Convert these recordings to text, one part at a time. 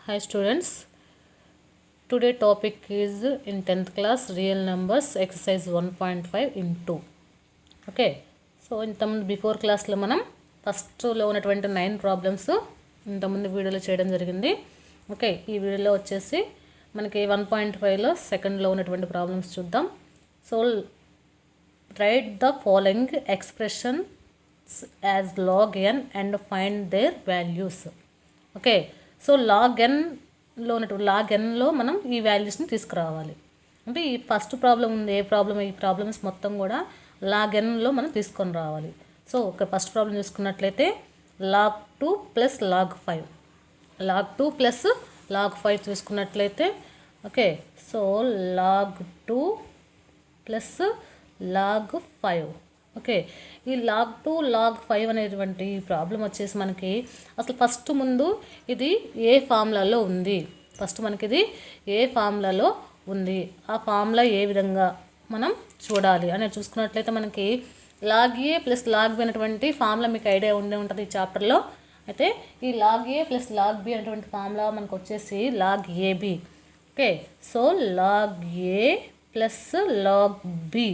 Hi students, today topic is in 10th class real numbers exercise 1.5 in 2. Okay, so ఇంతకుముందు before క్లాస్లో మనం ఫస్ట్లో ఉన్నటువంటి 9 ప్రాబ్లమ్స్ ఇంతకుముందు వీడియోలో చేయడం జరిగింది. ఓకే, ఈ వీడియోలో వచ్చేసి మనకి 1.5లో సెకండ్లో ఉన్నటువంటి ప్రాబ్లమ్స్ చూద్దాం. So write the following expressions as log n and find their values. Okay, so log nలో మనం ఈ వాల్యూస్ని తీసుకురావాలి. అంటే ఈ ఫస్ట్ ప్రాబ్లం ఉంది, ఏ ప్రాబ్లం, ఈ ప్రాబ్లమ్స్ మొత్తం కూడా log nలో మనం తీసుకొని రావాలి. సో ఒక ఫస్ట్ ప్రాబ్లం చూసుకున్నట్లయితే log 2 plus log 5, log 2 plus log 5 చూసుకున్నట్లయితే okay, so log 2 plus log 5. Okay, ఈ log 2 log 5 అనేటువంటి ప్రాబ్లం వచ్చేసి మనకి అసలు ఫస్ట్ ముందు ఇది ఏ ఫార్ములాలో ఉంది, ఫస్ట్ మనకి ఇది ఏ ఫార్ములాలో ఉంది, ఆ ఫార్ములా ఏ విధంగా మనం చూడాలి అనేది చూసుకున్నట్లయితే మనకి log a plus log b అనేటువంటి ఫార్ములా మీకు ఐడియా ఉండే ఉంటుంది ఈ చాప్టర్లో. అయితే ఈ log a plus log b అనేటువంటి ఫార్ములా మనకు వచ్చేసి log ab. Okay, so log a plus log b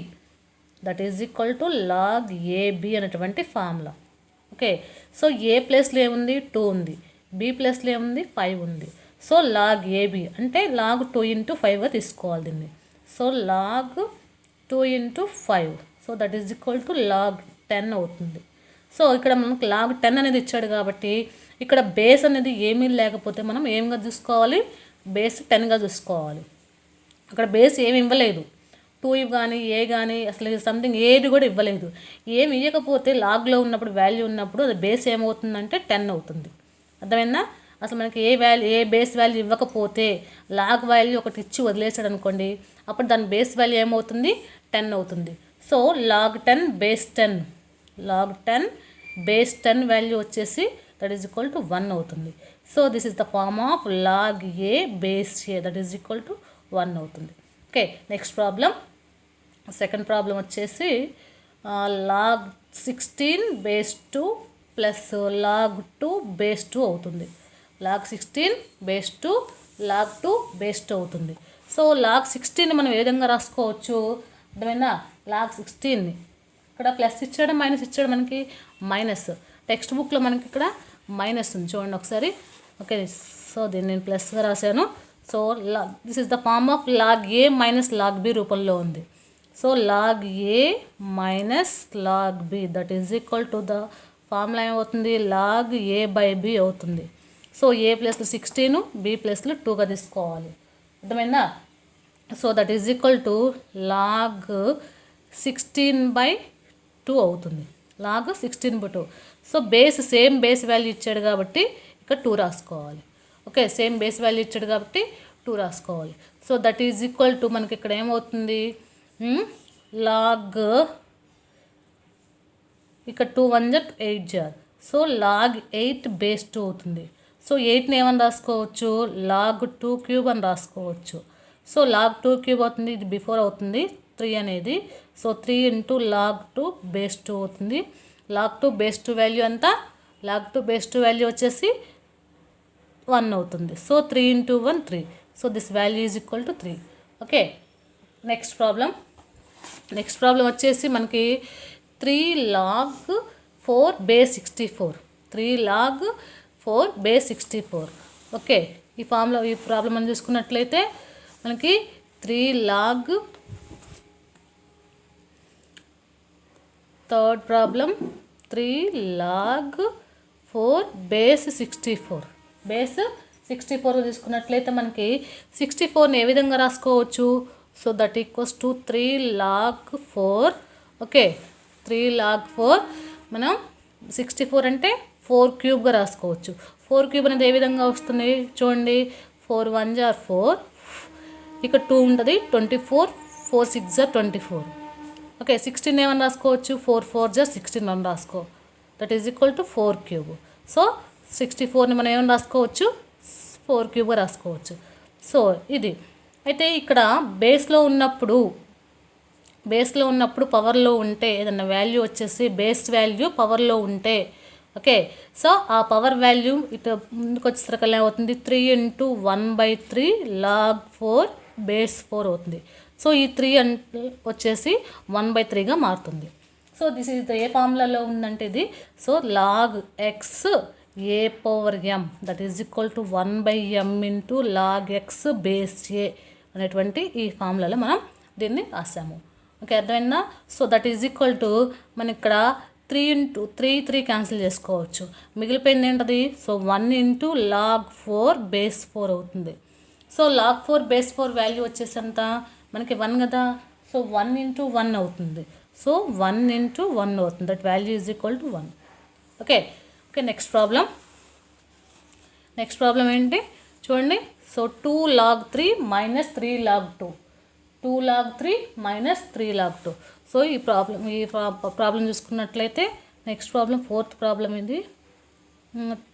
that is equal to log ab అనేటువంటి ఫార్ములా. ఓకే, సో ఏ ప్లేస్లో ఏముంది 2 ఉంది, బి ప్లేస్లో ఏముంది 5 ఉంది. సో log ab అంటే log 2 ఇంటూ 5 తీసుకోవాలి దీన్ని. So log 2 into 5, so that is equal to log 10 అవుతుంది. సో ఇక్కడ మనకు log 10 అనేది ఇచ్చాడు కాబట్టి ఇక్కడ బేస్ అనేది ఏమీ లేకపోతే మనం ఏమిగా చూసుకోవాలి, బేస్ 10గా చూసుకోవాలి. అక్కడ బేస్ ఏమి ఇవ్వలేదు, 2 కానీ ఏ కానీ అసలు సంథింగ్ ఏది కూడా ఇవ్వలేదు. ఏమి ఇవ్వకపోతే లాగ్లో ఉన్నప్పుడు వాల్యూ ఉన్నప్పుడు అది బేస్ ఏమవుతుందంటే 10 అవుతుంది. అర్థమైందా? అసలు మనకి ఏ బేస్ వాల్యూ ఇవ్వకపోతే లాగ్ వాల్యూ ఒకటి ఇచ్చి వదిలేసాడు అనుకోండి, అప్పుడు దాని బేస్ వాల్యూ ఏమవుతుంది 10 అవుతుంది. So log 10 base 10, log 10 base 10 value వచ్చేసి దట్ ఈజ్ ఈక్వల్ టు 1 అవుతుంది. So this is the form of log a base a that is equal to 1 అవుతుంది. Okay, next problem, second problem వచ్చేసి log 16 base 2 plus log 2 base 2 అవుతుంది. log 16 base 2 log 2 base 2 అవుతుంది. So log 16 మనం ఏ విధంగా రాసుకోవచ్చు, అర్థమైనా? log 16 ఇక్కడ plus ఇచ్చాడు, మైనస్ ఇచ్చాడు, మనకి మైనస్. టెక్స్ట్ బుక్లో మనకి ఇక్కడ మైనస్ ఉంది, చూడండి ఒకసారి. ఓకే, సో దీన్ని నేను ప్లస్గా రాశాను. So this is the form of log a minus log b రూపంలో ఉంది. So log a minus log b that is equal to the formula ఏమవుతుంది, log a బై b అవుతుంది. సో a ప్లస్లో 16, b ప్లస్లో 2గా తీసుకోవాలి. అర్థమైందా? So that is equal to log 16 by 2 అవుతుంది, log 16 by 2. So base same base value ఇచ్చాడు కాబట్టి ఇక్కడ 2 రాసుకోవాలి. ఓకే, సేమ్ బేస్ వాల్యూ ఇచ్చాడు కాబట్టి 2 రాసుకోవాలి. So that is equal to మనకి ఇక్కడ ఏమవుతుంది, log ఇక్కడ 2 1 జా 8 జా, సో log 8 బేస్ 2 అవుతుంది. సో 8ని ఏమని రాసుకోవచ్చు, log 2 క్యూబ్ అని రాసుకోవచ్చు. సో log 2 క్యూబ్ అవుతుంది, ఇది బిఫోర్ అవుతుంది 3 అనేది. సో 3 ఇంటూ log 2 బేస్ 2 అవుతుంది. log 2 బేస్ 2 వాల్యూ అంతా, log 2 బేస్ 2 వాల్యూ వచ్చేసి 1 అవుతుంది. So 3 into 1 3, so this value is equal to 3. Okay, next problem వచ్చేసి మనకి 3 log 4 base 64, 3 log 4 base 64. Okay, ఈ ప్రాబ్లం మనం చూసుకున్నట్లయితే మనకి 3 log, third problem 3 log 4 base 64, base 64 తీసుకున్నట్లయితే మనకి 64ని ఏ విధంగా రాసుకోవచ్చు, so that equals to 3 log 4. Okay, 3 log 4 మనం 64 అంటే 4 క్యూబ్గా రాసుకోవచ్చు. 4 క్యూబ్ అనేది ఏ విధంగా వస్తుంది చూడండి, 4 1 జా 4, ఇక్కడ 2 ఉంటుంది 24, 4 6 జా 24. ఓకే, 16 ఏమని రాసుకోవచ్చు, 4 4 జా 16 అని రాసుకో, that is equal to 4 cube. So 64ని మనం ఏమని రాసుకోవచ్చు, 4 క్యూబ్గా రాసుకోవచ్చు. సో ఇది అయితే ఇక్కడ బేస్లో ఉన్నప్పుడు పవర్లో ఉంటే ఏదన్నా వాల్యూ వచ్చేసి బేస్ వాల్యూ పవర్లో ఉంటే ఓకే, సో ఆ పవర్ వాల్యూ ఇటు ముందుకు వచ్చేసరికి అవుతుంది 3 × 1/3 log 4 బేస్ 4 అవుతుంది. సో ఈ 3 అంటే వచ్చేసి 1/3గా మారుతుంది. సో దిస్ ఈజ్ ద ఏ ఫార్ములాలో ఉందంటే ఇది. So log x a power m that is equal to 1/m × log x base a అనేటువంటి ఈ ఫార్ములాలో మనం దీన్ని రాసాము. ఓకే, అర్థమైందా? So that is equal to మన ఇక్కడ 3 × 3 క్యాన్సిల్ చేసుకోవచ్చు. మిగిలిపోయింది ఏంటది? సో 1 × log 4 బేస్ 4 అవుతుంది. సో log 4 బేస్ 4 వాల్యూ వచ్చేసి ఎంత మనకి 1 కదా. సో 1 × 1 అవుతుంది. సో 1 × 1 అవుతుంది. That value is equal to 1. Okay okay next problem ఏంటి చూడండి. So 2 log 3 - 3 log 2 2 log 3 - 3 log 2. So ఈ ప్రాబ్లం చూసుకున్నట్లయితే నెక్స్ట్ ప్రాబ్లం 4th ప్రాబ్లం ఇది.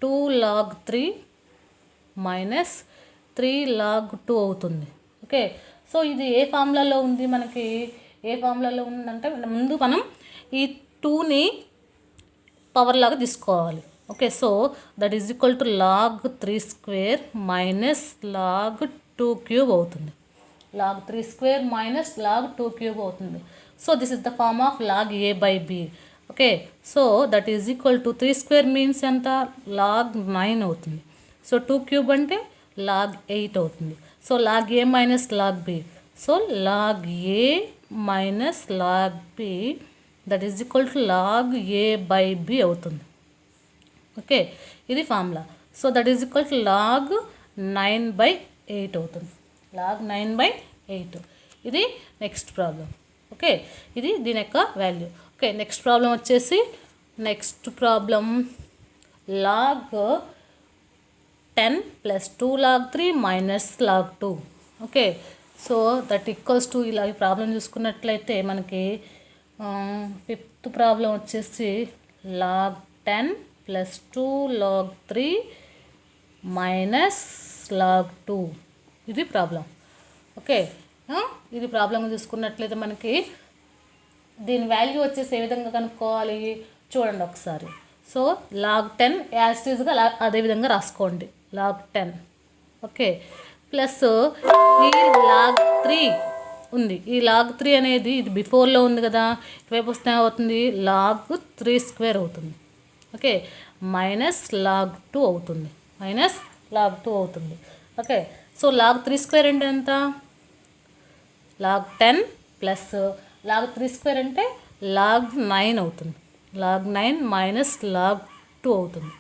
2 log 3 - 3 log 2 అవుతుంది. ఓకే, సో ఇది ఏ ఫార్ములాలో ఉంది మనకి? ఏ ఫార్ములాలో ఉందంటే ముందు మనం ఈ 2ని పవర్ లాగా తీసుకోవాలి. Okay, so that is equal to log 3² - log 2³ అవుతుంది. log 3² - log 2³ అవుతుంది. So this is the form of log a/b. Okay, so that is equal to 3² means ఎంత? log 9 అవుతుంది. సో 2³ అంటే log 8 అవుతుంది. So log a - log b. So log a - log b that is equal to log a/b అవుతుంది. Okay, ఇది formula. So that is equal to log 9/8 అవుతుంది. log 9/8. ఇది next problem. Okay, ఇది దీని యొక్క వాల్యూ. ఓకే, నెక్స్ట్ ప్రాబ్లం వచ్చేసి log 10 + 2 log 3 - log 2. Okay, so that equals to ఇలా ఈ ప్రాబ్లం చూసుకున్నట్లయితే మనకి 5th ప్రాబ్లం వచ్చేసి log 10 + 2 log 3 - log 2. ఇది ప్రాబ్లం. ఓకే, ఇది ప్రాబ్లం చూసుకున్నట్లయితే మనకి దీని వాల్యూ వచ్చేసి ఏ విధంగా కనుక్కోవాలి చూడండి ఒకసారి. సో log 10 యాజ్ ఇట్ ఈజ్గా అదేవిధంగా రాసుకోండి. log 10 ఓకే ప్లస్ ఈ log 3 ఉంది. ఈ log 3 అనేది ఇది బిఫోర్లో ఉంది కదా, ఇటువైపు వస్తే అవుతుంది log 3² అవుతుంది. ఓకే, -log 2 అవుతుంది. -log 2 అవుతుంది. ఓకే, సో log 3² అంటే ఎంత? log 10 ప్లస్ log 3² అంటే log 9 అవుతుంది. log 9 - log 2 అవుతుంది.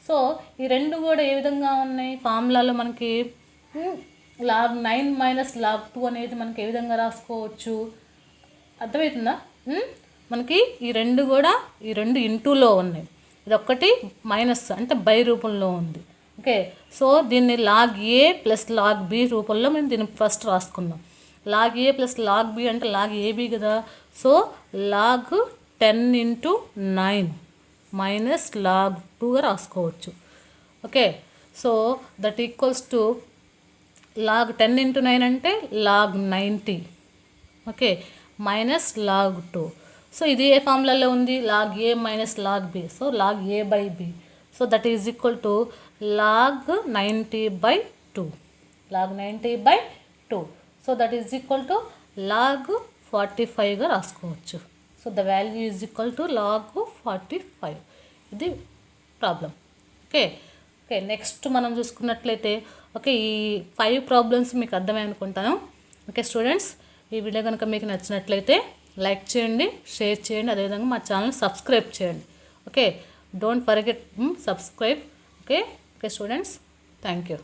సో ఈ రెండు కూడా ఏ విధంగా ఉన్నాయి ఫార్ములాలో మనకి? log 9 - log 2 అనేది మనకి ఏ విధంగా రాసుకోవచ్చు అర్థమవుతుందా? మనకి ఈ రెండు కూడా ఈ రెండు ఇంటూలో ఉన్నాయి. ఇది ఒక్కటి మైనస్ అంటే బై రూపంలో ఉంది. ఓకే, సో దీన్ని log a + log b రూపంలో మేము దీన్ని ఫస్ట్ రాసుకుందాం. log a + log b అంటే log ab కదా. సో log 10 × 9 - log 2గా రాసుకోవచ్చు. Okay, so that equals to log 10 × 9 అంటే log 90. Okay, -log 2. సో ఇది ఏ ఫార్ములాలో ఉంది? log a - log b. So log a/b. So that is equal to log 90/2. log 90/2. So that is equal to log 45గా రాసుకోవచ్చు. So the value is equal to log 45. ఇది problem. Okay okay next మనం చూసుకున్నట్లయితే okay ఈ 5 problems మీకు అర్థమై అనుకుంటాను. Okay students, ఈ video కనుక మీకు నచ్చినట్లయితే లైక్ చేయండి, షేర్ చేయండి, అదేవిధంగా మా ఛానల్ సబ్స్క్రైబ్ చేయండి. Okay, don't forget subscribe. Okay okay students, thank you.